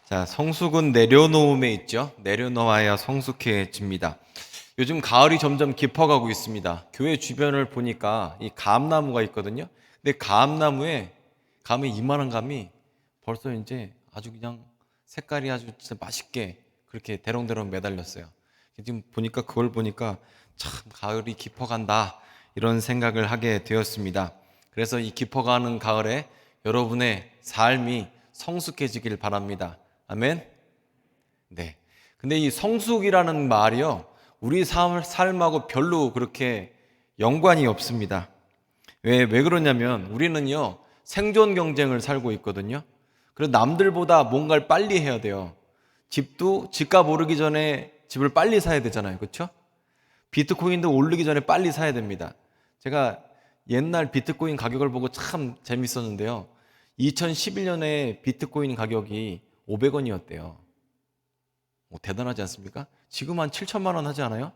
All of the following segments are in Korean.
자, 성숙은 내려놓음에 있죠. 내려놓아야 성숙해집니다. 요즘 가을이 점점 깊어가고 있습니다. 교회 주변을 보니까 이 감나무가 있거든요. 근데 감에 이만한 감이 벌써 이제 아주 그냥 색깔이 아주 진짜 맛있게 그렇게 대롱대롱 매달렸어요. 지금 보니까 그걸 보니까 참 가을이 깊어간다 이런 생각을 하게 되었습니다. 그래서 이 깊어가는 가을에 여러분의 삶이 성숙해지길 바랍니다. 아멘? 네. 근데 이 성숙이라는 말이요, 우리 삶하고 별로 그렇게 연관이 없습니다. 왜 그러냐면, 우리는요, 생존 경쟁을 살고 있거든요. 그래서 남들보다 뭔가를 빨리 해야 돼요. 집값 오르기 전에 집을 빨리 사야 되잖아요. 그렇죠? 비트코인도 오르기 전에 빨리 사야 됩니다. 제가 옛날 비트코인 가격을 보고 참 재밌었는데요. 2011년에 비트코인 가격이 500원이었대요. 대단하지 않습니까? 지금 한 7천만 원 하지 않아요?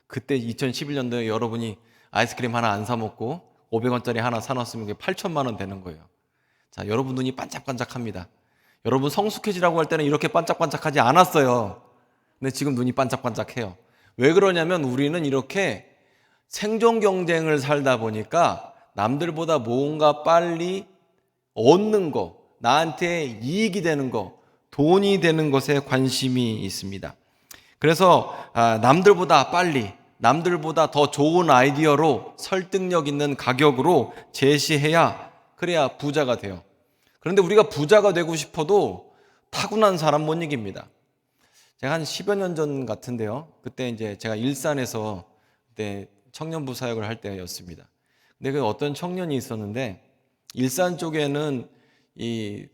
그때 2011년도에 여러분이 아이스크림 하나 안 사 먹고 500원짜리 하나 사놨으면 그게 8천만 원 되는 거예요. 자, 여러분 눈이 반짝반짝합니다. 여러분 성숙해지라고 할 때는 이렇게 반짝반짝하지 않았어요. 근데 지금 눈이 반짝반짝해요. 왜 그러냐면 우리는 이렇게 생존 경쟁을 살다 보니까 남들보다 뭔가 빨리 얻는 거, 나한테 이익이 되는 거, 돈이 되는 것에 관심이 있습니다. 그래서 남들보다 빨리, 남들보다 더 좋은 아이디어로 설득력 있는 가격으로 제시해야 그래야 부자가 돼요. 그런데 우리가 부자가 되고 싶어도 타고난 사람 못 이깁니다. 제가 한 10여 년 전 같은데요. 그때 이제 제가 일산에서 그때 청년부 사역을 할 때였습니다. 근데 그 어떤 청년이 있었는데 일산 쪽에는 이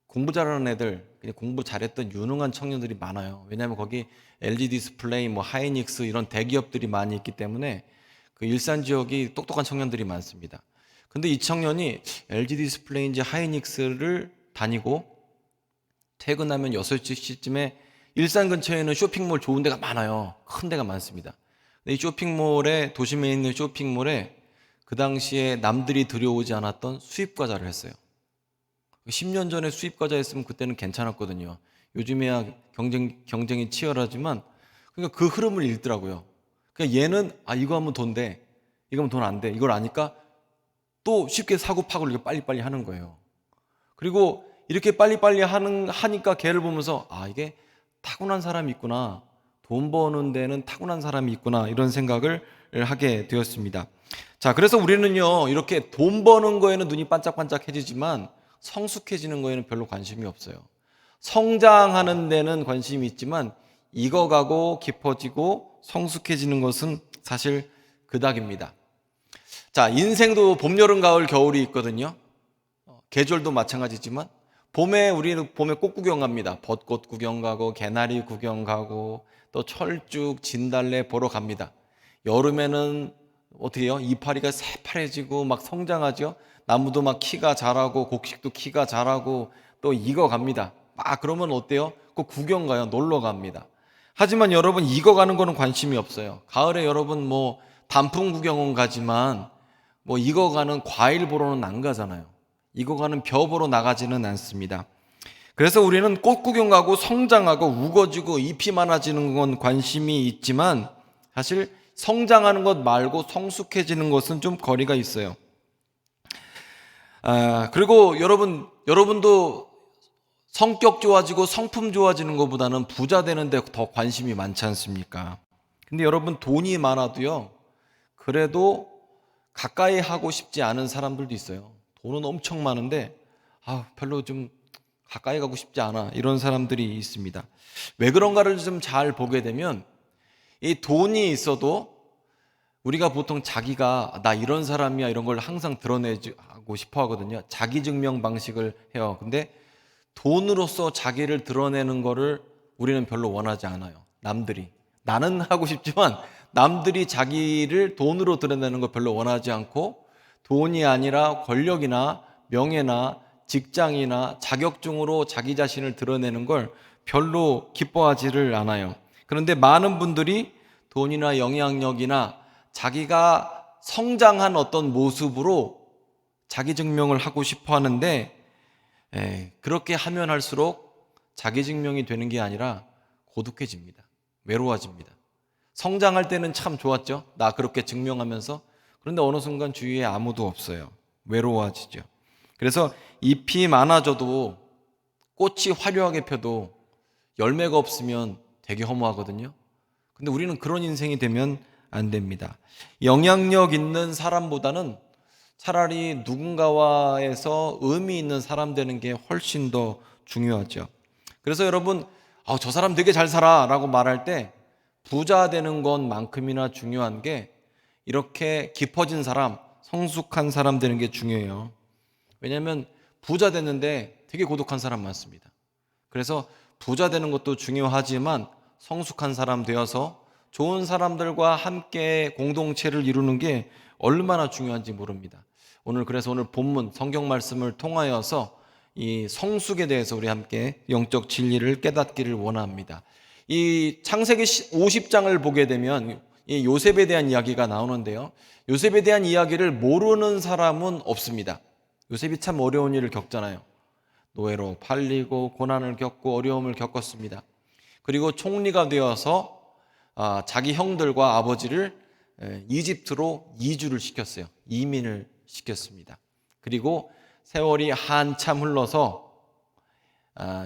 공부 잘하는 애들, 그냥 공부 잘했던 유능한 청년들이 많아요. 왜냐하면 거기 LG 디스플레이, 하이닉스 이런 대기업들이 많이 있기 때문에 그 일산 지역이 똑똑한 청년들이 많습니다. 근데 이 청년이 LG 디스플레이인지 하이닉스를 다니고 퇴근하면 6시쯤에 일산 근처에는 쇼핑몰 좋은 데가 많아요. 큰 데가 많습니다. 근데 이 쇼핑몰에, 도심에 있는 쇼핑몰에 그 당시에 남들이 들여오지 않았던 수입 과자를 했어요. 10년 전에 수입 과자 했으면 그때는 괜찮았거든요. 요즘에야 경쟁이 치열하지만 그러니까 그 흐름을 읽더라고요. 그러니까 얘는 이거 하면 돈 돼. 이거 하면 돈 안 돼. 이걸 아니까 또 쉽게 사고 파고를 이렇게 빨리빨리 하는 거예요. 그리고 이렇게 빨리빨리 하니까 걔를 보면서 이게 타고난 사람이 있구나. 돈 버는 데는 타고난 사람이 있구나. 이런 생각을 하게 되었습니다. 자, 그래서 우리는요, 이렇게 돈 버는 거에는 눈이 반짝반짝해지지만 성숙해지는 거에는 별로 관심이 없어요. 성장하는 데는 관심이 있지만 익어가고 깊어지고 성숙해지는 것은 사실 그닥입니다. 자, 인생도 봄, 여름, 가을, 겨울이 있거든요. 계절도 마찬가지지만 우리는 봄에 꽃 구경 갑니다. 벚꽃 구경 가고 개나리 구경 가고 또 철쭉, 진달래 보러 갑니다. 여름에는 어떻게 해요? 이파리가 새파래지고 막 성장하죠. 나무도 막 키가 자라고 곡식도 키가 자라고 또 익어갑니다. 그러면 어때요? 꼭 구경 가요. 놀러 갑니다. 하지만 여러분 익어가는 거는 관심이 없어요. 가을에 여러분 단풍 구경은 가지만 익어가는 과일 보러는 안 가잖아요. 익어가는 벼 보러 나가지는 않습니다. 그래서 우리는 꽃 구경 가고 성장하고 우거지고 잎이 많아지는 건 관심이 있지만 사실 성장하는 것 말고 성숙해지는 것은 좀 거리가 있어요. 그리고 여러분도 성격 좋아지고 성품 좋아지는 것보다는 부자 되는 데 더 관심이 많지 않습니까? 근데 여러분 돈이 많아도요, 그래도 가까이 하고 싶지 않은 사람들도 있어요. 돈은 엄청 많은데 별로 좀 가까이 가고 싶지 않아, 이런 사람들이 있습니다. 왜 그런가를 좀 잘 보게 되면 이 돈이 있어도 우리가 보통 자기가 나 이런 사람이야 이런 걸 항상 드러내고 싶어 하거든요. 자기 증명 방식을 해요. 근데 돈으로서 자기를 드러내는 거를 우리는 별로 원하지 않아요. 나는 하고 싶지만 남들이 자기를 돈으로 드러내는 거 별로 원하지 않고, 돈이 아니라 권력이나 명예나 직장이나 자격증으로 자기 자신을 드러내는 걸 별로 기뻐하지를 않아요. 그런데 많은 분들이 돈이나 영향력이나 자기가 성장한 어떤 모습으로 자기 증명을 하고 싶어 하는데, 그렇게 하면 할수록 자기 증명이 되는 게 아니라 고독해집니다. 외로워집니다. 성장할 때는 참 좋았죠. 나 그렇게 증명하면서. 그런데 어느 순간 주위에 아무도 없어요. 외로워지죠. 그래서 잎이 많아져도 꽃이 화려하게 펴도 열매가 없으면 되게 허무하거든요. 근데 우리는 그런 인생이 되면 안 됩니다. 영향력 있는 사람보다는 차라리 누군가와에서 의미 있는 사람 되는 게 훨씬 더 중요하죠. 그래서 여러분, 저 사람 되게 잘 살아 라고 말할 때 부자 되는 것만큼이나 중요한 게 이렇게 깊어진 사람, 성숙한 사람 되는 게 중요해요. 왜냐하면 부자 됐는데 되게 고독한 사람 많습니다. 그래서 부자 되는 것도 중요하지만 성숙한 사람 되어서 좋은 사람들과 함께 공동체를 이루는 게 얼마나 중요한지 모릅니다. 그래서 오늘 본문 성경 말씀을 통하여서 이 성숙에 대해서 우리 함께 영적 진리를 깨닫기를 원합니다. 이 창세기 50장을 보게 되면 이 요셉에 대한 이야기가 나오는데요. 요셉에 대한 이야기를 모르는 사람은 없습니다. 요셉이 참 어려운 일을 겪잖아요. 노예로 팔리고 고난을 겪고 어려움을 겪었습니다. 그리고 총리가 되어서 자기 형들과 아버지를 이집트로 이주를 시켰어요. 이민을 시켰습니다. 그리고 세월이 한참 흘러서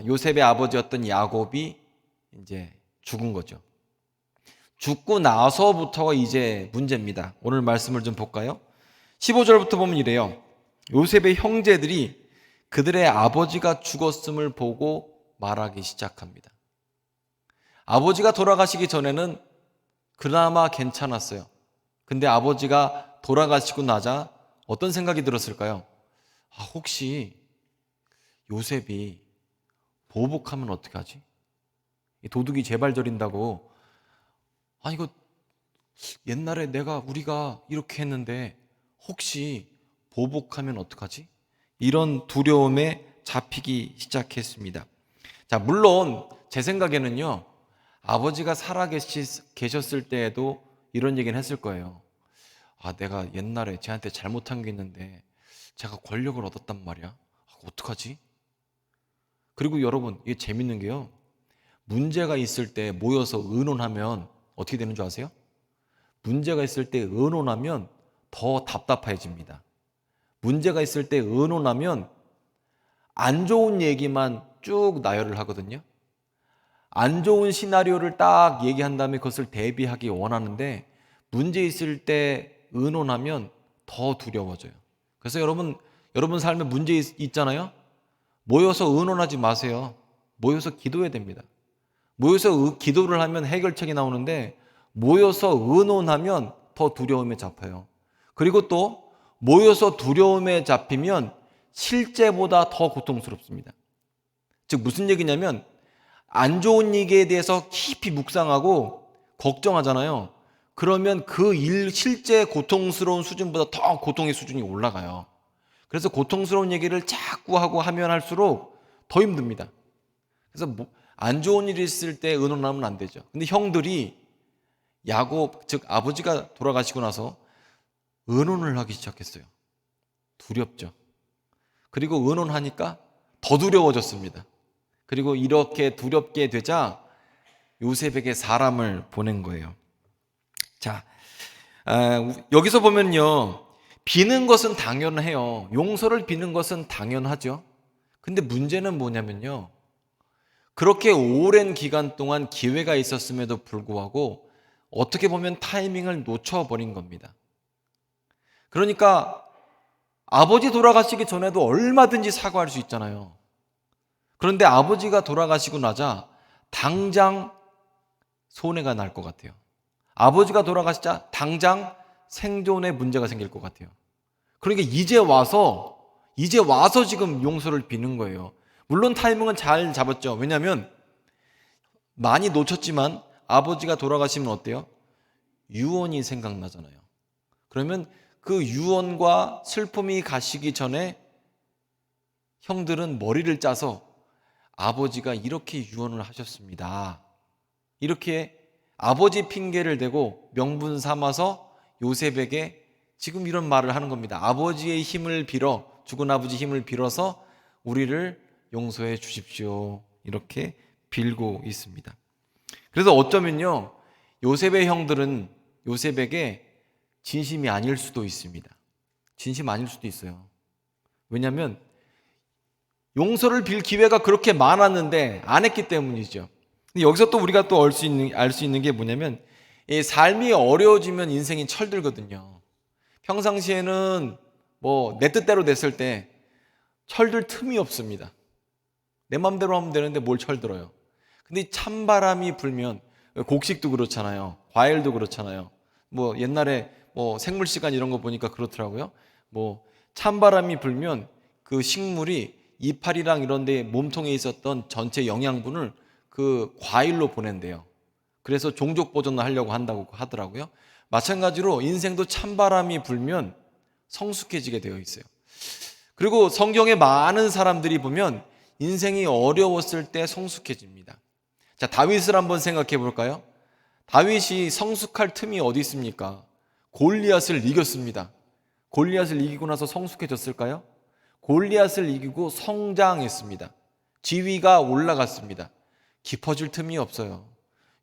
요셉의 아버지였던 야곱이 이제 죽은 거죠. 죽고 나서부터가 이제 문제입니다. 오늘 말씀을 좀 볼까요? 15절부터 보면 이래요. 요셉의 형제들이 그들의 아버지가 죽었음을 보고 말하기 시작합니다. 아버지가 돌아가시기 전에는 그나마 괜찮았어요. 근데 아버지가 돌아가시고 나자 어떤 생각이 들었을까요? 혹시 요셉이 보복하면 어떡하지? 도둑이 재발 저린다고 이거 옛날에 우리가 이렇게 했는데 혹시 보복하면 어떡하지? 이런 두려움에 잡히기 시작했습니다. 자, 물론 제 생각에는요, 아버지가 계셨을 때에도 이런 얘기는 했을 거예요. 내가 옛날에 쟤한테 잘못한 게 있는데 제가 권력을 얻었단 말이야. 어떡하지? 그리고 여러분, 이게 재밌는 게요. 문제가 있을 때 모여서 의논하면 어떻게 되는 줄 아세요? 문제가 있을 때 의논하면 더 답답해집니다. 문제가 있을 때 의논하면 안 좋은 얘기만 쭉 나열을 하거든요. 안 좋은 시나리오를 딱 얘기한 다음에 그것을 대비하기 원하는데 문제 있을 때 의논하면 더 두려워져요. 그래서 여러분 삶에 문제 있잖아요. 모여서 의논하지 마세요. 모여서 기도해야 됩니다. 모여서 기도를 하면 해결책이 나오는데 모여서 의논하면 더 두려움에 잡혀요. 그리고 또 모여서 두려움에 잡히면 실제보다 더 고통스럽습니다. 즉 무슨 얘기냐면 안 좋은 얘기에 대해서 깊이 묵상하고 걱정하잖아요. 그러면 그 실제 고통스러운 수준보다 더 고통의 수준이 올라가요. 그래서 고통스러운 얘기를 자꾸 하고 하면 할수록 더 힘듭니다. 그래서 안 좋은 일이 있을 때 의논하면 안 되죠. 근데 형들이 야곱, 즉 아버지가 돌아가시고 나서 의논을 하기 시작했어요. 두렵죠. 그리고 의논하니까 더 두려워졌습니다. 그리고 이렇게 두렵게 되자 요셉에게 사람을 보낸 거예요. 자, 여기서 보면요. 비는 것은 당연해요. 용서를 비는 것은 당연하죠. 근데 문제는 뭐냐면요. 그렇게 오랜 기간 동안 기회가 있었음에도 불구하고 어떻게 보면 타이밍을 놓쳐버린 겁니다. 그러니까 아버지 돌아가시기 전에도 얼마든지 사과할 수 있잖아요. 그런데 아버지가 돌아가시고 나자 당장 손해가 날 것 같아요. 아버지가 돌아가시자 당장 생존에 문제가 생길 것 같아요. 그러니까 이제 와서 지금 용서를 비는 거예요. 물론 타이밍은 잘 잡았죠. 왜냐하면 많이 놓쳤지만 아버지가 돌아가시면 어때요? 유언이 생각나잖아요. 그러면 그 유언과 슬픔이 가시기 전에 형들은 머리를 짜서 아버지가 이렇게 유언을 하셨습니다. 이렇게 아버지 핑계를 대고 명분 삼아서 요셉에게 지금 이런 말을 하는 겁니다. 아버지의 힘을 빌어, 죽은 아버지 힘을 빌어서 우리를 용서해 주십시오. 이렇게 빌고 있습니다. 그래서 어쩌면요, 요셉의 형들은 요셉에게 진심이 아닐 수도 있습니다. 진심 아닐 수도 있어요. 왜냐하면 용서를 빌 기회가 그렇게 많았는데 안 했기 때문이죠. 근데 여기서 또 우리가 또 알 수 있는 게 뭐냐면, 이 삶이 어려워지면 인생이 철들거든요. 평상시에는 뭐 내 뜻대로 됐을 때 철들 틈이 없습니다. 내 맘대로 하면 되는데 뭘 철들어요. 근데 찬바람이 불면, 곡식도 그렇잖아요. 과일도 그렇잖아요. 뭐 옛날에 뭐 생물 시간 이런 거 보니까 그렇더라고요. 뭐 찬바람이 불면 그 식물이 이파리랑 이런 데 몸통에 있었던 전체 영양분을 그 과일로 보낸대요. 그래서 종족 보존을 하려고 한다고 하더라고요. 마찬가지로 인생도 찬바람이 불면 성숙해지게 되어 있어요. 그리고 성경에 많은 사람들이 보면 인생이 어려웠을 때 성숙해집니다. 자, 다윗을 한번 생각해 볼까요? 다윗이 성숙할 틈이 어디 있습니까? 골리앗을 이겼습니다. 골리앗을 이기고 나서 성숙해졌을까요? 골리앗을 이기고 성장했습니다. 지위가 올라갔습니다. 깊어질 틈이 없어요.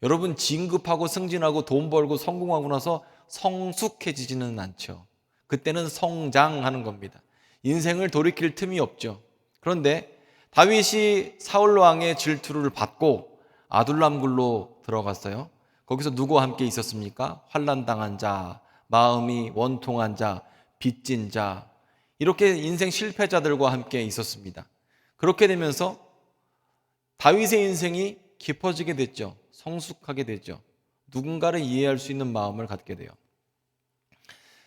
여러분, 진급하고 승진하고 돈 벌고 성공하고 나서 성숙해지지는 않죠. 그때는 성장하는 겁니다. 인생을 돌이킬 틈이 없죠. 그런데 다윗이 사울 왕의 질투를 받고 아둘람 굴로 들어갔어요. 거기서 누구와 함께 있었습니까? 환난당한 자, 마음이 원통한 자, 빚진 자, 이렇게 인생 실패자들과 함께 있었습니다. 그렇게 되면서 다윗의 인생이 깊어지게 됐죠. 성숙하게 됐죠. 누군가를 이해할 수 있는 마음을 갖게 돼요.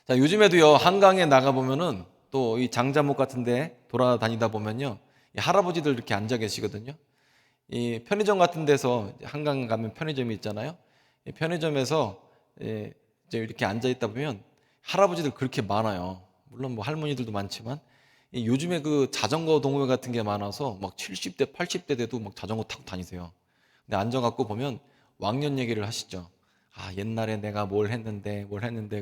자, 요즘에도요, 한강에 나가보면은 또 이 장자목 같은데 돌아다니다 보면요, 이 할아버지들 이렇게 앉아 계시거든요. 이 편의점 같은 데서, 한강 가면 편의점이 있잖아요. 이 편의점에서 이제 이렇게 앉아 있다 보면 할아버지들 그렇게 많아요. 물론 뭐 할머니들도 많지만, 요즘에 그 자전거 동호회 같은 게 많아서 막 70대, 80대 돼도 막 자전거 타고 다니세요. 근데 앉아갖고 보면 왕년 얘기를 하시죠. 아, 옛날에 내가 뭘 했는데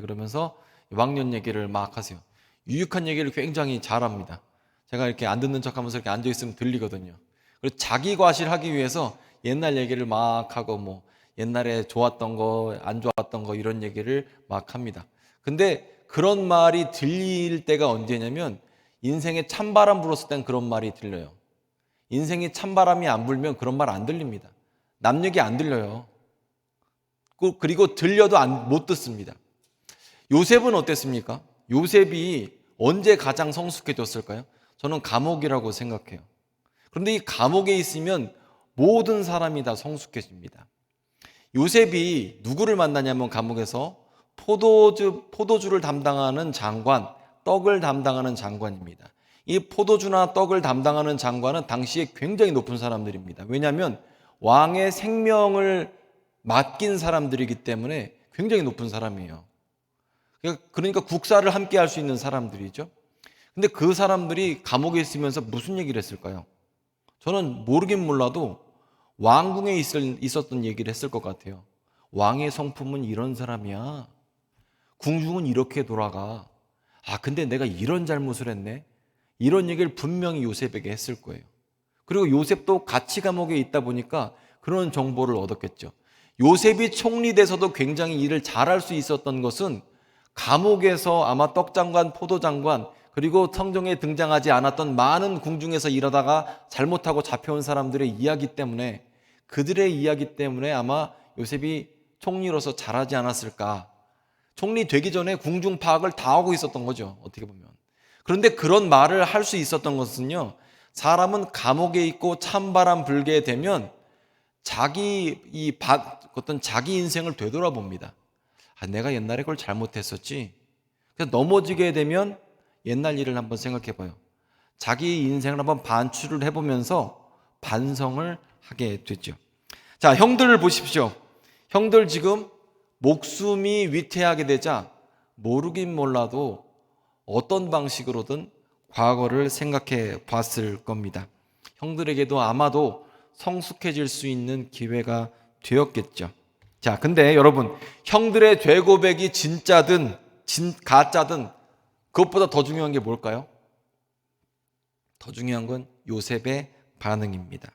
그러면서 왕년 얘기를 막 하세요. 유익한 얘기를 굉장히 잘합니다. 제가 이렇게 안 듣는 척하면서 이렇게 앉아 있으면 들리거든요. 그리고 자기 과실하기 위해서 옛날 얘기를 막 하고 뭐 옛날에 좋았던 거, 안 좋았던 거 이런 얘기를 막 합니다. 근데 그런 말이 들릴 때가 언제냐면 인생에 찬바람 불었을 땐 그런 말이 들려요. 인생에 찬바람이 안 불면 그런 말 안 들립니다. 남 얘기 안 들려요. 그리고 들려도 못 듣습니다. 요셉은 어땠습니까? 요셉이 언제 가장 성숙해졌을까요? 저는 감옥이라고 생각해요. 그런데 이 감옥에 있으면 모든 사람이 다 성숙해집니다. 요셉이 누구를 만나냐면 감옥에서 포도주를 담당하는 장관, 떡을 담당하는 장관입니다. 이 포도주나 떡을 담당하는 장관은 당시에 굉장히 높은 사람들입니다. 왜냐하면 왕의 생명을 맡긴 사람들이기 때문에 굉장히 높은 사람이에요. 그러니까 국사를 함께 할 수 있는 사람들이죠. 근데 그 사람들이 감옥에 있으면서 무슨 얘기를 했을까요? 저는 모르긴 몰라도 왕궁에 있었던 얘기를 했을 것 같아요. 왕의 성품은 이런 사람이야. 궁중은 이렇게 돌아가. 아, 근데 내가 이런 잘못을 했네. 이런 얘기를 분명히 요셉에게 했을 거예요. 그리고 요셉도 같이 감옥에 있다 보니까 그런 정보를 얻었겠죠. 요셉이 총리돼서도 굉장히 일을 잘할 수 있었던 것은 감옥에서 아마 떡장관, 포도장관, 그리고 성경에 등장하지 않았던 많은 궁중에서 일하다가 잘못하고 잡혀온 사람들의 이야기 때문에, 그들의 이야기 때문에 아마 요셉이 총리로서 잘하지 않았을까. 총리 되기 전에 궁중 파악을 다 하고 있었던 거죠, 어떻게 보면. 그런데 그런 말을 할 수 있었던 것은요, 사람은 감옥에 있고 찬바람 불게 되면 어떤 자기 인생을 되돌아봅니다. 아, 내가 옛날에 그걸 잘못했었지. 그래서 넘어지게 되면 옛날 일을 한번 생각해 봐요. 자기 인생을 한번 반추를 해보면서 반성을 하게 됐죠. 자, 형들을 보십시오. 형들 지금 목숨이 위태하게 되자 모르긴 몰라도 어떤 방식으로든 과거를 생각해 봤을 겁니다. 형들에게도 아마도 성숙해질 수 있는 기회가 되었겠죠. 자, 근데 여러분, 형들의 죄 고백이 진짜든 가짜든 그것보다 더 중요한 게 뭘까요? 더 중요한 건 요셉의 반응입니다.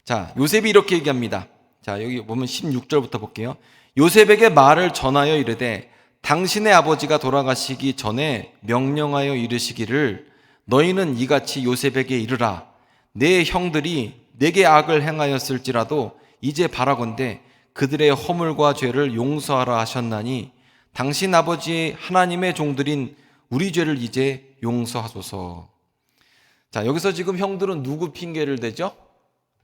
자, 요셉이 이렇게 얘기합니다. 자, 여기 보면 16절부터 볼게요. 요셉에게 말을 전하여 이르되 당신의 아버지가 돌아가시기 전에 명령하여 이르시기를 너희는 이같이 요셉에게 이르라. 내 형들이 내게 악을 행하였을지라도 이제 바라건대 그들의 허물과 죄를 용서하라 하셨나니 당신 아버지 하나님의 종들인 우리 죄를 이제 용서하소서. 자, 여기서 지금 형들은 누구 핑계를 대죠?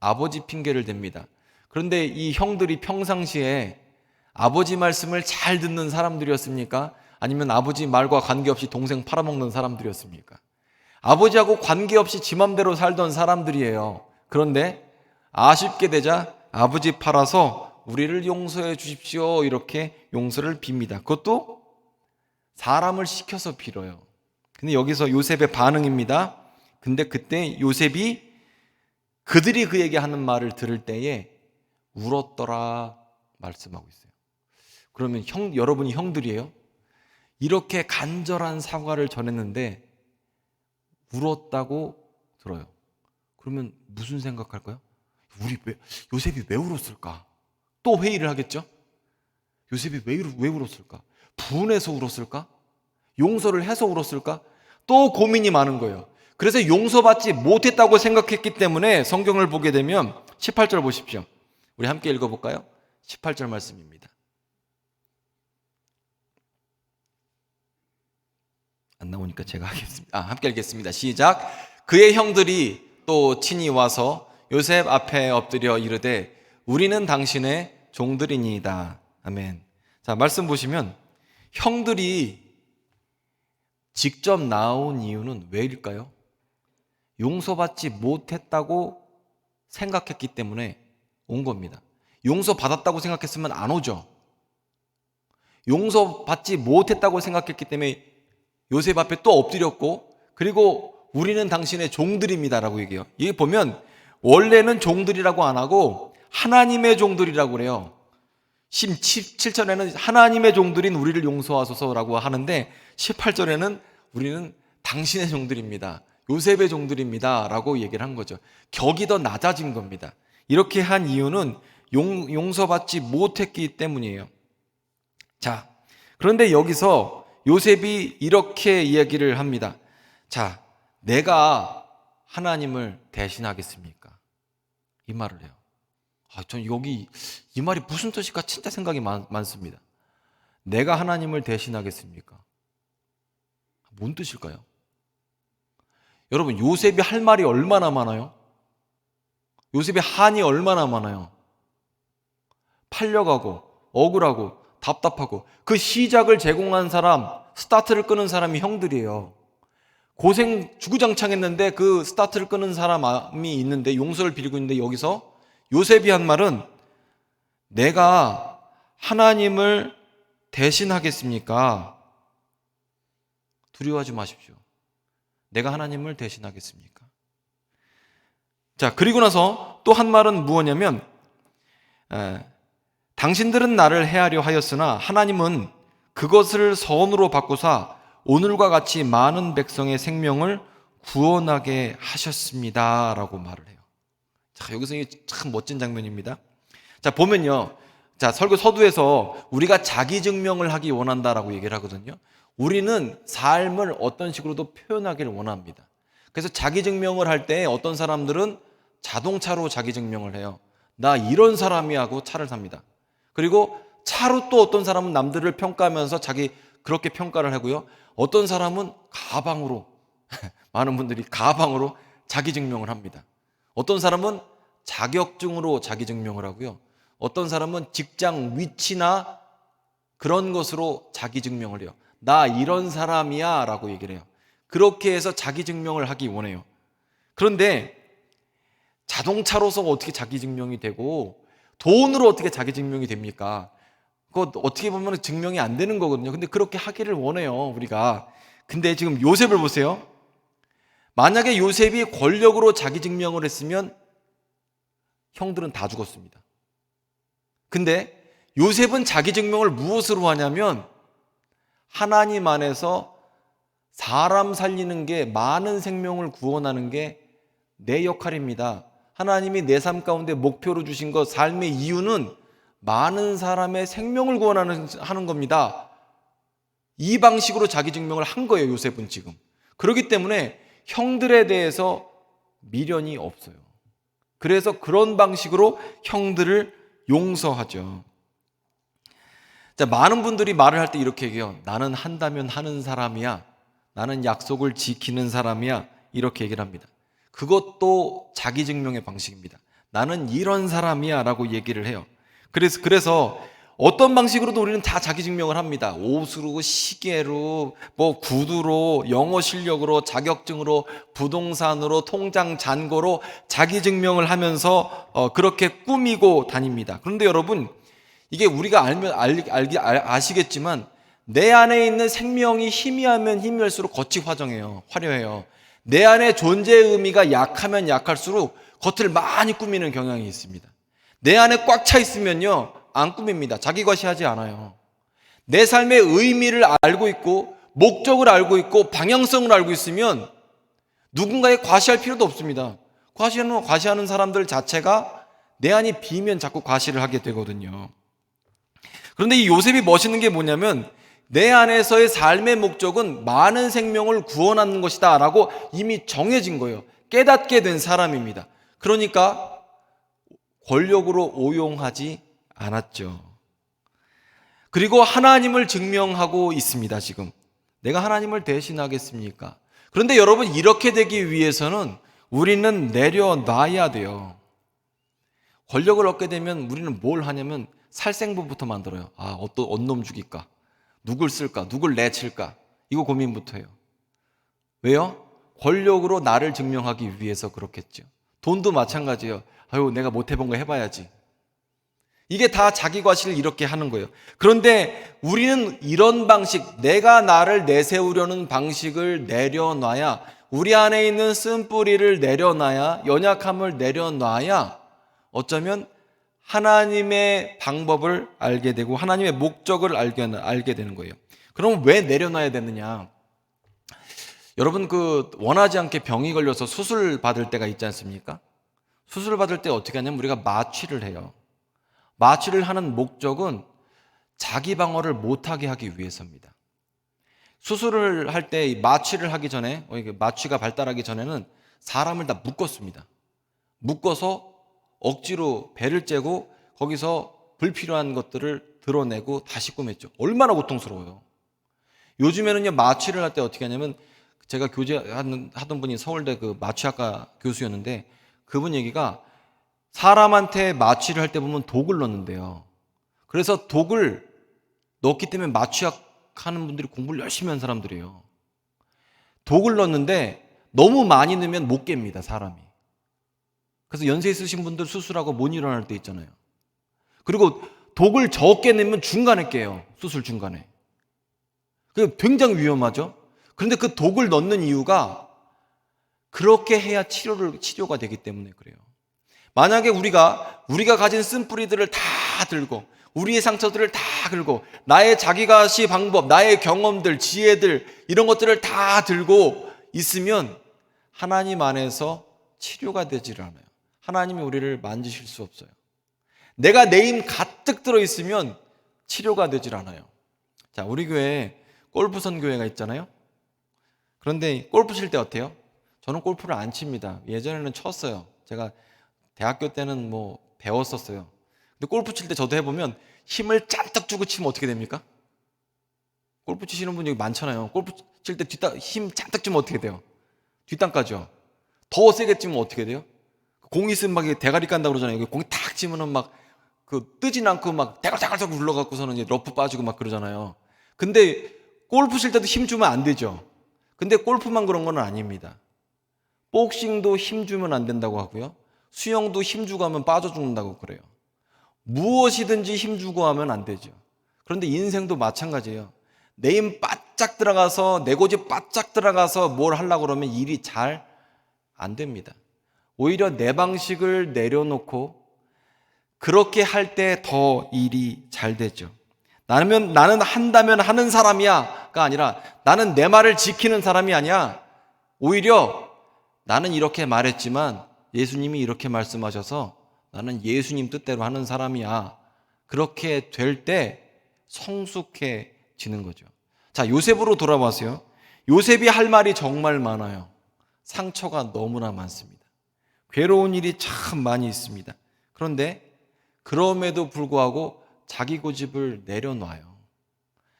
아버지 핑계를 댑니다. 그런데 이 형들이 평상시에 아버지 말씀을 잘 듣는 사람들이었습니까? 아니면 아버지 말과 관계없이 동생 팔아먹는 사람들이었습니까? 아버지하고 관계없이 지 맘대로 살던 사람들이에요. 그런데 아쉽게 되자 아버지 팔아서 우리를 용서해 주십시오, 이렇게 용서를 빕니다. 그것도 사람을 시켜서 빌어요. 근데 여기서 요셉의 반응입니다. 근데 그때 요셉이 그들이 그에게 하는 말을 들을 때에 울었더라 말씀하고 있어요. 그러면 여러분이 형들이에요? 이렇게 간절한 사과를 전했는데 울었다고 들어요. 그러면 무슨 생각할까요? 요셉이 왜 울었을까? 또 회의를 하겠죠? 요셉이 왜 울었을까? 분해서 울었을까? 용서를 해서 울었을까? 또 고민이 많은 거예요. 그래서 용서받지 못했다고 생각했기 때문에 성경을 보게 되면 18절 보십시오. 우리 함께 읽어볼까요? 18절 말씀입니다. 안 나오니까 제가 하겠습니다. 함께 읽겠습니다. 시작. 그의 형들이 또 친히 와서 요셉 앞에 엎드려 이르되 우리는 당신의 종들이니이다. 아멘. 자, 말씀 보시면 형들이 직접 나온 이유는 왜일까요? 용서받지 못했다고 생각했기 때문에 온 겁니다. 용서받았다고 생각했으면 안 오죠. 용서받지 못했다고 생각했기 때문에 요셉 앞에 또 엎드렸고, 그리고 우리는 당신의 종들입니다라고 얘기해요. 여기 보면 원래는 종들이라고 안 하고 하나님의 종들이라고 그래요. 17절에는 하나님의 종들인 우리를 용서하소서라고 하는데 18절에는 우리는 당신의 종들입니다, 요셉의 종들입니다 라고 얘기를 한 거죠. 격이 더 낮아진 겁니다. 이렇게 한 이유는 용서받지 못했기 때문이에요. 자, 그런데 여기서 요셉이 이렇게 이야기를 합니다. 자, 내가 하나님을 대신하겠습니까? 이 말을 해요. 전 여기 이 말이 무슨 뜻일까 진짜 생각이 많습니다. 내가 하나님을 대신하겠습니까? 뭔 뜻일까요? 여러분, 요셉이 할 말이 얼마나 많아요? 요셉의 한이 얼마나 많아요? 팔려가고 억울하고 답답하고 그 시작을 제공한 사람, 스타트를 끄는 사람이 형들이에요. 고생 주구장창했는데 그 스타트를 끄는 사람이 있는데, 용서를 빌고 있는데, 여기서 요셉이 한 말은 내가 하나님을 대신하겠습니까? 두려워하지 마십시오. 내가 하나님을 대신하겠습니까? 자, 그리고 나서 또 한 말은 무엇냐면 당신들은 나를 해하려 하였으나 하나님은 그것을 선으로 바꾸사 오늘과 같이 많은 백성의 생명을 구원하게 하셨습니다 라고 말을 해요. 자, 여기서 참 멋진 장면입니다. 자, 보면요, 자, 설교 서두에서 우리가 자기 증명을 하기 원한다라고 얘기를 하거든요. 우리는 삶을 어떤 식으로도 표현하기를 원합니다. 그래서 자기 증명을 할 때 어떤 사람들은 자동차로 자기 증명을 해요. 나 이런 사람이야 하고 차를 삽니다. 그리고 차로 또 어떤 사람은 남들을 평가하면서 자기 그렇게 평가를 하고요. 어떤 사람은 가방으로 많은 분들이 가방으로 자기 증명을 합니다. 어떤 사람은 자격증으로 자기 증명을 하고요. 어떤 사람은 직장 위치나 그런 것으로 자기 증명을 해요. 나 이런 사람이야 라고 얘기를 해요. 그렇게 해서 자기 증명을 하기 원해요. 그런데 자동차로서 어떻게 자기 증명이 되고 돈으로 어떻게 자기 증명이 됩니까? 그거 어떻게 보면 증명이 안 되는 거거든요. 근데 그렇게 하기를 원해요, 우리가. 근데 지금 요셉을 보세요. 만약에 요셉이 권력으로 자기 증명을 했으면 형들은 다 죽었습니다. 근데 요셉은 자기 증명을 무엇으로 하냐면 하나님 안에서 사람 살리는 게, 많은 생명을 구원하는 게 내 역할입니다. 하나님이 내 삶 가운데 목표로 주신 것, 삶의 이유는 많은 사람의 생명을 구원하는 겁니다. 이 방식으로 자기 증명을 한 거예요, 요셉은 지금. 그렇기 때문에 형들에 대해서 미련이 없어요. 그래서 그런 방식으로 형들을 용서하죠. 자, 많은 분들이 말을 할 때 이렇게 얘기해요. 나는 한다면 하는 사람이야. 나는 약속을 지키는 사람이야. 이렇게 얘기를 합니다. 그것도 자기 증명의 방식입니다. 나는 이런 사람이야 라고 얘기를 해요. 그래서 어떤 방식으로도 우리는 다 자기 증명을 합니다. 옷으로, 시계로, 구두로, 영어 실력으로, 자격증으로, 부동산으로, 통장 잔고로 자기 증명을 하면서 그렇게 꾸미고 다닙니다. 그런데 여러분, 이게 우리가 아시겠지만 내 안에 있는 생명이 희미하면 희미할수록 겉이 화려해요. 내 안에 존재의 의미가 약하면 약할수록 겉을 많이 꾸미는 경향이 있습니다. 내 안에 꽉 차 있으면요, 안 꾸밉니다. 자기 과시하지 않아요. 내 삶의 의미를 알고 있고 목적을 알고 있고 방향성을 알고 있으면 누군가에 과시할 필요도 없습니다. 과시하는 사람들 자체가 내 안이 비면 자꾸 과시를 하게 되거든요. 그런데 이 요셉이 멋있는 게 뭐냐면 내 안에서의 삶의 목적은 많은 생명을 구원하는 것이다 라고 이미 정해진 거예요. 깨닫게 된 사람입니다. 그러니까 권력으로 오용하지 않았죠. 그리고 하나님을 증명하고 있습니다. 지금 내가 하나님을 대신하겠습니까? 그런데 여러분, 이렇게 되기 위해서는 우리는 내려놔야 돼요. 권력을 얻게 되면 우리는 뭘 하냐면 살생부부터 만들어요. 어떤 놈 죽일까? 누굴 쓸까? 누굴 내칠까? 이거 고민부터 해요. 왜요? 권력으로 나를 증명하기 위해서 그렇겠죠. 돈도 마찬가지예요. 내가 못 해본 거 해봐야지. 이게 다 자기 과시를 이렇게 하는 거예요. 그런데 우리는 이런 방식, 내가 나를 내세우려는 방식을 내려놔야, 우리 안에 있는 쓴뿌리를 내려놔야, 연약함을 내려놔야 어쩌면 하나님의 방법을 알게 되고 하나님의 목적을 알게 되는 거예요. 그럼 왜 내려놔야 되느냐? 여러분, 원하지 않게 병이 걸려서 수술 받을 때가 있지 않습니까? 수술 받을 때 어떻게 하냐면 우리가 마취를 해요. 마취를 하는 목적은 자기 방어를 못하게 하기 위해서입니다. 수술을 할 때 마취를 하기 전에, 마취가 발달하기 전에는 사람을 다 묶었습니다. 묶어서 억지로 배를 째고 거기서 불필요한 것들을 드러내고 다시 꾸몄죠. 얼마나 고통스러워요. 요즘에는요, 마취를 할 때 어떻게 하냐면, 제가 하던 분이 서울대 마취학과 교수였는데, 그분 얘기가 사람한테 마취를 할 때 보면 독을 넣는데요. 그래서 독을 넣기 때문에 마취학 하는 분들이 공부를 열심히 한 사람들이에요. 독을 넣는데 너무 많이 넣으면 못 깹니다, 사람이. 그래서 연세 있으신 분들 수술하고 못 일어날 때 있잖아요. 그리고 독을 적게 넣으면 중간에 깨요. 수술 중간에. 그게 굉장히 위험하죠. 그런데 그 독을 넣는 이유가 그렇게 해야 치료가 되기 때문에 그래요. 만약에 우리가 가진 쓴뿌리들을 다 들고 우리의 상처들을 다 들고 나의 자기과시 방법, 나의 경험들, 지혜들 이런 것들을 다 들고 있으면 하나님 안에서 치료가 되질 않아요. 하나님이 우리를 만지실 수 없어요. 내가 내 힘 가득 들어있으면 치료가 되질 않아요. 자, 우리 교회에 골프 선교회가 있잖아요. 그런데 골프 칠 때 어때요? 저는 골프를 안 칩니다. 예전에는 쳤어요. 제가 대학교 때는 배웠었어요. 근데 골프 칠 때 저도 해보면 힘을 짠뜩 주고 치면 어떻게 됩니까? 골프 치시는 분이 많잖아요. 골프 칠 때 힘 짠뜩 주면 어떻게 돼요? 뒷땅까지요. 더 세게 치면 어떻게 돼요? 공이 있으면 막 대가리 깐다고 그러잖아요. 공이 탁 치면은 막 뜨진 않고 막 대갈대갈 굴러갖고서는 이제 러프 빠지고 막 그러잖아요. 근데 골프 칠 때도 힘 주면 안 되죠. 근데 골프만 그런 건 아닙니다. 복싱도 힘 주면 안 된다고 하고요. 수영도 힘 주고 하면 빠져 죽는다고 그래요. 무엇이든지 힘 주고 하면 안 되죠. 그런데 인생도 마찬가지예요. 내 힘 바짝 들어가서 내 고집 바짝 들어가서 뭘 하려고 그러면 일이 잘 안 됩니다. 오히려 내 방식을 내려놓고 그렇게 할 때 더 일이 잘 되죠. 나는 한다면 하는 사람이야가 아니라 나는 내 말을 지키는 사람이 아니야. 오히려 나는 이렇게 말했지만 예수님이 이렇게 말씀하셔서 나는 예수님 뜻대로 하는 사람이야. 그렇게 될 때 성숙해지는 거죠. 자, 요셉으로 돌아와서요. 요셉이 할 말이 정말 많아요. 상처가 너무나 많습니다. 괴로운 일이 참 많이 있습니다. 그런데 그럼에도 불구하고 자기 고집을 내려놔요.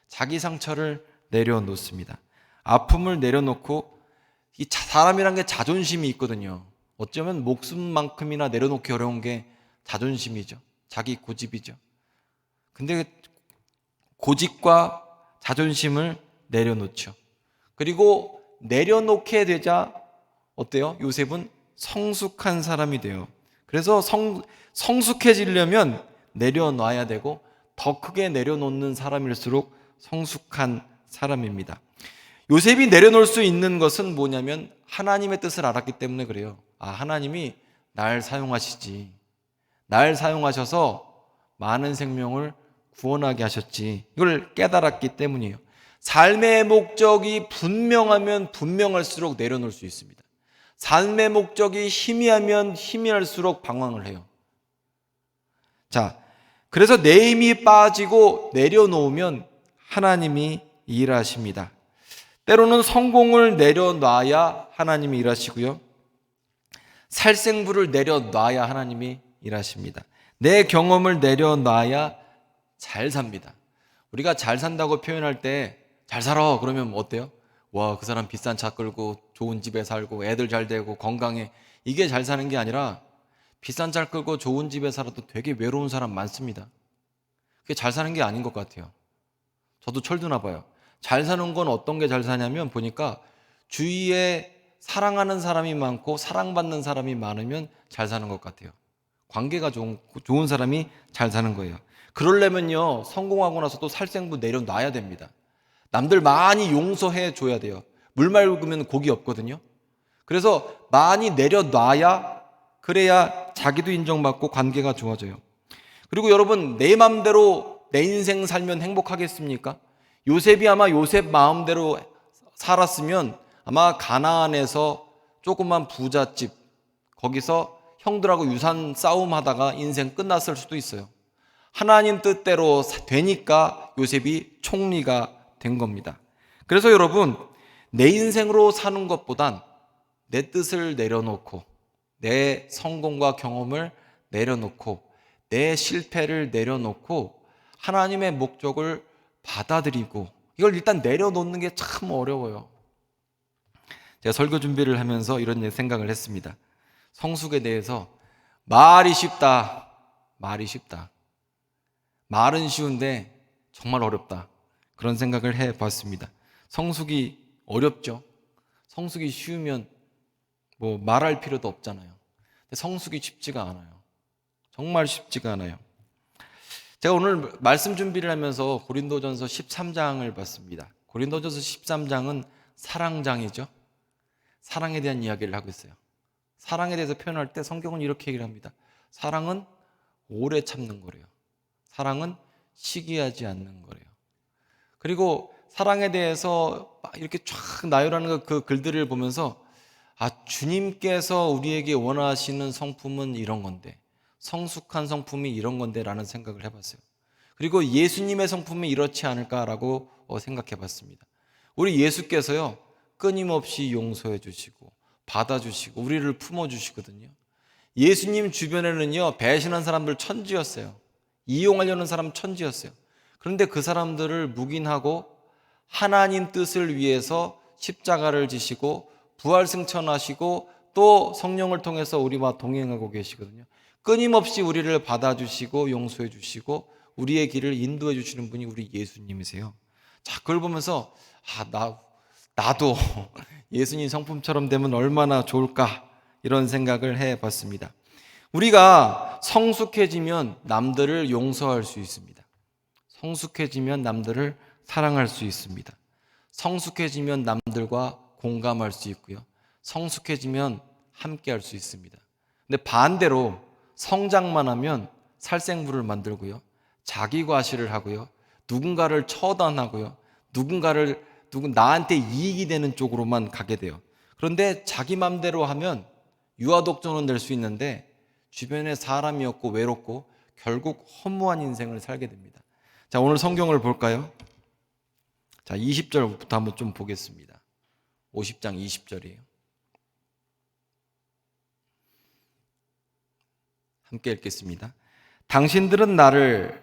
자기 상처를 내려놓습니다. 아픔을 내려놓고, 이 사람이란 게 자존심이 있거든요. 어쩌면 목숨만큼이나 내려놓기 어려운 게 자존심이죠. 자기 고집이죠. 근데 고집과 자존심을 내려놓죠. 그리고 내려놓게 되자 어때요? 요셉은 성숙한 사람이 돼요. 그래서 성숙해지려면 내려놔야 되고, 더 크게 내려놓는 사람일수록 성숙한 사람입니다. 요셉이 내려놓을 수 있는 것은 뭐냐면 하나님의 뜻을 알았기 때문에 그래요. 하나님이 날 사용하시지. 날 사용하셔서 많은 생명을 구원하게 하셨지. 이걸 깨달았기 때문이에요. 삶의 목적이 분명하면 분명할수록 내려놓을 수 있습니다. 삶의 목적이 희미하면 희미할수록 방황을 해요. 자, 그래서 내 힘이 빠지고 내려놓으면 하나님이 일하십니다. 때로는 성공을 내려놔야 하나님이 일하시고요. 살생부를 내려놔야 하나님이 일하십니다. 내 경험을 내려놔야 잘 삽니다. 우리가 잘 산다고 표현할 때 잘 살아 그러면 어때요? 와, 그 사람 비싼 차 끌고 좋은 집에 살고 애들 잘 되고 건강해. 이게 잘 사는 게 아니라 비싼 차 끌고 좋은 집에 살아도 되게 외로운 사람 많습니다. 그게 잘 사는 게 아닌 것 같아요. 저도 철드나 봐요. 잘 사는 건 어떤 게 잘 사냐면 보니까 주위에 사랑하는 사람이 많고 사랑받는 사람이 많으면 잘 사는 것 같아요. 관계가 좋은 사람이 잘 사는 거예요. 그러려면요, 성공하고 나서도 살생부 내려놔야 됩니다. 남들 많이 용서해 줘야 돼요. 물 맑으면 고기 없거든요. 그래서 많이 내려놔야, 그래야 자기도 인정받고 관계가 좋아져요. 그리고 여러분, 내 마음대로 내 인생 살면 행복하겠습니까? 요셉이 아마 요셉 마음대로 살았으면 아마 가나안에서 조그만 부잣집, 거기서 형들하고 유산 싸움 하다가 인생 끝났을 수도 있어요. 하나님 뜻대로 되니까 요셉이 총리가 된 겁니다. 그래서 여러분, 내 인생으로 사는 것보단 내 뜻을 내려놓고, 내 성공과 경험을 내려놓고, 내 실패를 내려놓고 하나님의 목적을 받아들이고, 이걸 일단 내려놓는 게 참 어려워요. 제가 설교 준비를 하면서 이런 생각을 했습니다. 성숙에 대해서 말이 쉽다. 말은 쉬운데 정말 어렵다. 그런 생각을 해봤습니다. 성숙이 어렵죠. 성숙이 쉬우면 뭐 말할 필요도 없잖아요. 근데 성숙이 쉽지가 않아요. 정말 쉽지가 않아요. 제가 오늘 말씀 준비를 하면서 고린도전서 13장을 봤습니다. 고린도전서 13장은 사랑장이죠. 사랑에 대한 이야기를 하고 있어요. 사랑에 대해서 표현할 때 성경은 이렇게 얘기를 합니다. 사랑은 오래 참는 거래요. 사랑은 시기하지 않는 거래요. 그리고 사랑에 대해서 막 이렇게 쫙 나열하는 그 글들을 보면서 주님께서 우리에게 원하시는 성품은 이런 건데, 성숙한 성품이 이런 건데 라는 생각을 해봤어요. 그리고 예수님의 성품이 이렇지 않을까라고 생각해 봤습니다. 우리 예수께서요, 끊임없이 용서해 주시고 받아주시고 우리를 품어주시거든요. 예수님 주변에는요, 배신한 사람들 천지였어요. 이용하려는 사람 천지였어요. 그런데 그 사람들을 묵인하고 하나님 뜻을 위해서 십자가를 지시고 부활승천하시고 또 성령을 통해서 우리와 동행하고 계시거든요. 끊임없이 우리를 받아주시고 용서해 주시고 우리의 길을 인도해 주시는 분이 우리 예수님이세요. 자, 그걸 보면서 나도 예수님 성품처럼 되면 얼마나 좋을까, 이런 생각을 해봤습니다. 우리가 성숙해지면 남들을 용서할 수 있습니다. 성숙해지면 남들을 사랑할 수 있습니다. 성숙해지면 남들과 공감할 수 있고요. 성숙해지면 함께할 수 있습니다. 근데 반대로 성장만 하면 살생부를 만들고요, 자기 과시를 하고요, 누군가를 처단하고요, 나한테 이익이 되는 쪽으로만 가게 돼요. 그런데 자기 맘대로 하면 유아독존은 될 수 있는데 주변에 사람이 없고 외롭고 결국 허무한 인생을 살게 됩니다. 자, 오늘 성경을 볼까요? 자, 20절부터 한번 좀 보겠습니다. 50장 20절이에요. 함께 읽겠습니다. 당신들은 나를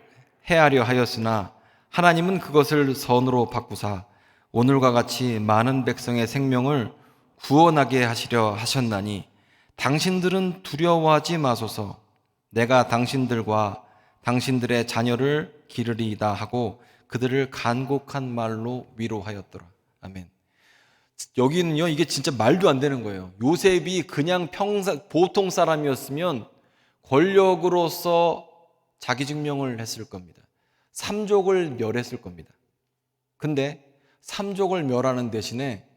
해하려 하였으나 하나님은 그것을 선으로 바꾸사 오늘과 같이 많은 백성의 생명을 구원하게 하시려 하셨나니 당신들은 두려워하지 마소서. 내가 당신들과 당신들의 자녀를 기르리이다 하고 그들을 간곡한 말로 위로하였더라. 아멘. 여기는요, 이게 진짜 말도 안 되는 거예요. 요셉이 그냥 보통 사람이었으면 권력으로서 자기 증명을 했을 겁니다. 삼족을 멸했을 겁니다. 근데 삼족을 멸하는 대신에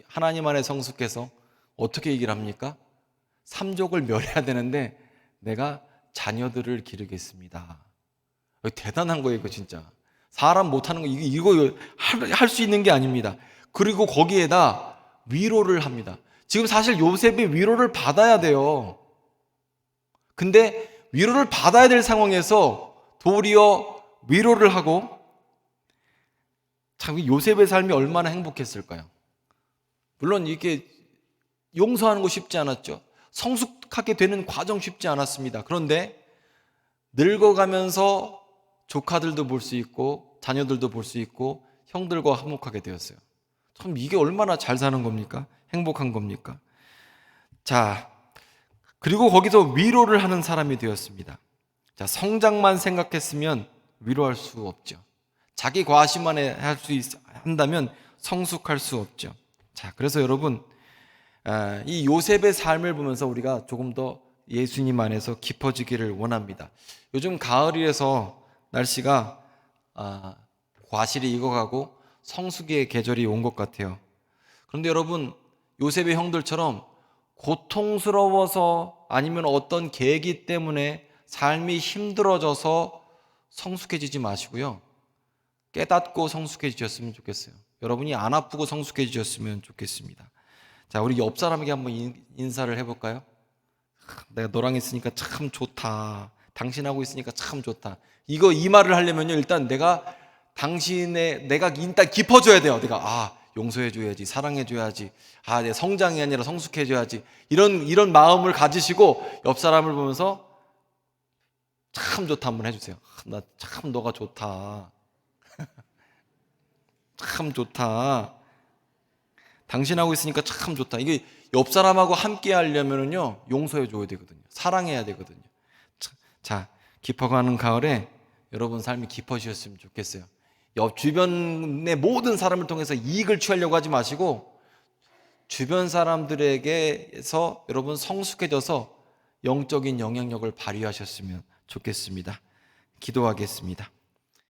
하나님 안에 성숙해서 어떻게 얘기를 합니까? 삼족을 멸해야 되는데 내가 자녀들을 기르겠습니다. 대단한 거예요, 이거 진짜. 사람 못하는 거, 이거 할 수 있는 게 아닙니다. 그리고 거기에다 위로를 합니다. 지금 사실 요셉이 위로를 받아야 돼요. 근데 위로를 받아야 될 상황에서 도리어 위로를 하고, 참 요셉의 삶이 얼마나 행복했을까요? 물론 이게 용서하는 거 쉽지 않았죠. 성숙하게 되는 과정 쉽지 않았습니다. 그런데 늙어가면서 조카들도 볼 수 있고 자녀들도 볼 수 있고 형들과 화목하게 되었어요. 참 이게 얼마나 잘 사는 겁니까? 행복한 겁니까? 자, 그리고 거기서 위로를 하는 사람이 되었습니다. 자, 성장만 생각했으면 위로할 수 없죠. 자기 과시만 한다면 성숙할 수 없죠. 자, 그래서 여러분, 이 요셉의 삶을 보면서 우리가 조금 더 예수님 안에서 깊어지기를 원합니다. 요즘 가을이라서 날씨가 과실이 익어가고 성수기의 계절이 온 것 같아요. 그런데 여러분, 요셉의 형들처럼 고통스러워서 아니면 어떤 계기 때문에 삶이 힘들어져서 성숙해지지 마시고요, 깨닫고 성숙해지셨으면 좋겠어요. 여러분이 안 아프고 성숙해지셨으면 좋겠습니다. 자, 우리 옆 사람에게 한번 인사를 해볼까요? 내가 너랑 있으니까 참 좋다. 당신하고 있으니까 참 좋다. 이 말을 하려면요, 일단 내가 일단 깊어져야 돼요. 내가, 용서해줘야지, 사랑해줘야지, 내 성장이 아니라 성숙해줘야지. 이런 마음을 가지시고 옆 사람을 보면서 참 좋다 한번 해주세요. 나 참 너가 좋다. 참 좋다. 당신하고 있으니까 참 좋다. 이게 옆 사람하고 함께 하려면요, 용서해줘야 되거든요. 사랑해야 되거든요. 자, 깊어가는 가을에 여러분 삶이 깊어지셨으면 좋겠어요. 옆 주변의 모든 사람을 통해서 이익을 취하려고 하지 마시고 주변 사람들에게서 여러분 성숙해져서 영적인 영향력을 발휘하셨으면 좋겠습니다. 기도하겠습니다.